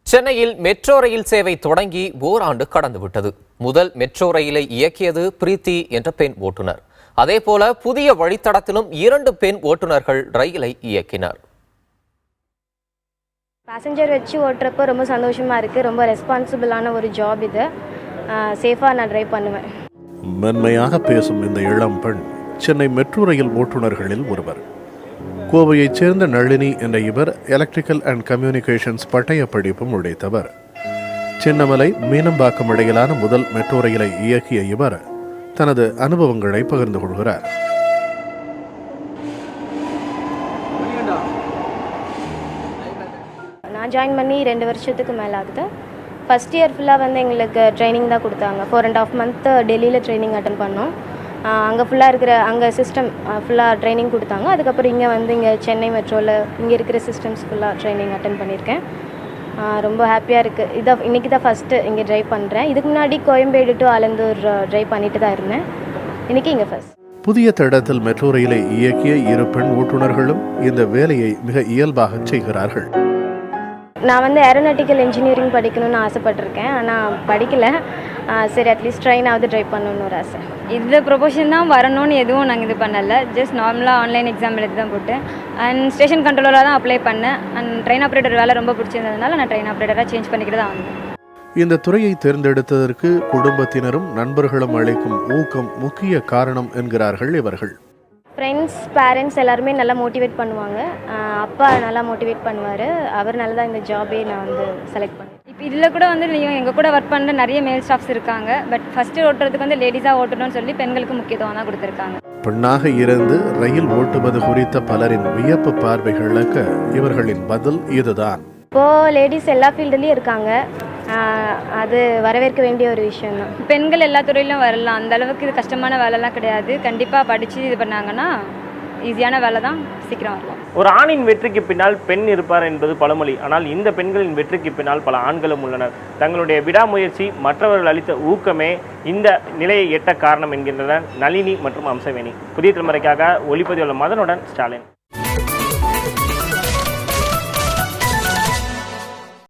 சென்னையில் metro rail சேவை தொடங்கி ஓராண்டு கடந்துவிட்டது. முதல் மெட்ரோ ரயிலை இயக்கியது பிரீத்தி என்ற பெண் ஓட்டுநர். அதேபோல புதிய வழித்தடத்திலும் 2 பெண் ஓட்டுநர்கள் ரயிலை இயக்கினர். பேசஞ்சர் வச்சு ஓட்டுறப்போ ரொம்ப சந்தோஷமா இருக்கு. ரொம்ப ரெஸ்பான்சிபிளான ஒரு ஜாப் இது. சேஃபா நான் டிரைவ் பண்ணுவேன். மென்மையாக பேசும் இந்த இளம் பெண் சென்னை மெட்ரோ ரயில் ஓட்டுநர்களில் ஒருவர். கோவையைச் சேர்ந்த நளினி என்ற இவர் எலக்ட்ரிக்கல் அண்ட் கம்யூனிகேஷன்ஸ் பட்டய படிப்பு முடித்தவர். சின்னமலை மீனம்பாக்கம் இடையிலான முதல் மெட்ரோ ரயிலை இயக்கிய இவர் தனது அனுபவங்களை பகிர்ந்து கொள்கிறார். நான் ஜாயின் பண்ணி 2 வருஷத்துக்கு மேலே ஆகுது. ஃபஸ்ட் இயர் ஃபுல்லாக எங்களுக்கு ட்ரைனிங் தான் கொடுத்தாங்க. 4.5 மந்த் டெல்லியில் ட்ரைனிங் அட்டன் பண்ணோம். அங்கே ஃபுல்லாக இருக்கிற சிஸ்டம் ஃபுல்லாக ட்ரைனிங் கொடுத்தாங்க. அதுக்கப்புறம் இங்கே சென்னை மெட்ரோவில் இங்கே இருக்கிற சிஸ்டம்ஸ் ஃபுல்லாக ட்ரைனிங் அட்டன் பண்ணியிருக்கேன். ரொம்ப ஹாப்பியாக இருக்குது. இன்றைக்கி தான் ஃபஸ்ட்டு இங்கே ட்ரைவ் பண்ணுறேன். இதுக்கு முன்னாடி கோயம்பேடு டு ஆலந்தூர் ட்ரைவ் பண்ணிட்டு தான் இருந்தேன். இன்றைக்கி இங்கே ஃபஸ்ட். புதிய தடத்தில் மெட்ரோ ரயிலை இயக்கிய 2 பெண் ஓட்டுநர்களும் இந்த வேலையை மிக இயல்பாக செய்கிறார்கள். நான் ஏரோநாட்டிக்கல் இன்ஜினியரிங் படிக்கணும்னு ஆசைப்பட்டிருக்கேன். ஆனால் படிக்கலை. சரி, அட்லீஸ்ட் ட்ரெயினாவது ட்ரைவ் பண்ணணும்னு ஒரு ஆசை. இதில் ப்ரொபோஷன் தான் வரணும்னு எதுவும் நாங்கள் இது பண்ணலை. ஜஸ்ட் நார்மலாக ஆன்லைன் எக்ஸாம் எழுதி தான் போட்டேன். அண்ட் ஸ்டேஷன் கண்ட்ரோலராக தான் அப்ளை பண்ணேன். அண்ட் ட்ரெயின் ஆப்ரேட்டர் வேலை ரொம்ப பிடிச்சிருந்ததுனால நான் ட்ரெயின் ஆப்ரேட்டராக சேஞ்ச் பண்ணிக்கிட்டு தான் வந்தேன். இந்த துறையை தேர்ந்தெடுத்ததற்கு குடும்பத்தினரும் நண்பர்களும் அளிக்கும் ஊக்கம் முக்கிய காரணம் என்கிறார்கள் இவர்கள். ஃப்ரெண்ட்ஸ், பேரண்ட்ஸ் எல்லாருமே நல்லா மோட்டிவேட் பண்ணுவாங்க. அப்பா நல்லா மோட்டிவேட் பண்ணுவார். அவர்னால தான் இந்த ஜாபே நான் செலக்ட் பண்ணேன். இப்போ இதில் கூட நீங்கள் எங்கள் கூட ஒர்க் பண்ணுற நிறைய மேல் ஸ்டாஃப்ஸ் இருக்காங்க. பட் ஃபஸ்ட்டு ஓட்டுறதுக்கு லேடிஸாக ஓட்டணும்னு சொல்லி பெண்களுக்கு முக்கியத்துவம் தான் கொடுத்துருக்காங்க. பெண்ணாக இருந்து ரயில் ஓட்டுவது குறித்த பலரின் வியப்பு பார்வைகளுக்கு இவர்களின் பதில் இதுதான். இப்போது லேடிஸ் எல்லா ஃபீல்டுலேயும் இருக்காங்க. அது வரவேற்க வேண்டிய ஒரு விஷயம் தான். பெண்கள் எல்லா துறையிலும் வரலாம். அந்த அளவுக்கு இது கஷ்டமான வேலைலாம் கிடையாது. கண்டிப்பாக படித்து இது பண்ணாங்கன்னா ஈஸியான வேலை தான், சீக்கிரம் வரலாம். ஒரு ஆணின் வெற்றிக்கு பின்னால் பெண் இருப்பார் என்பது பழமொழி. ஆனால் இந்த பெண்களின் வெற்றிக்கு பின்னால் பல ஆண்களும் உள்ளனர். தங்களுடைய விடாமுயற்சி, மற்றவர்கள் அளித்த ஊக்கமே இந்த நிலையை எட்ட காரணம் என்கின்றனர் நளினி மற்றும் அம்சவேணி. புதிய தலைமுறைக்காக ஒளிப்பதிவாளர் மதனுடன் ஸ்டாலின்.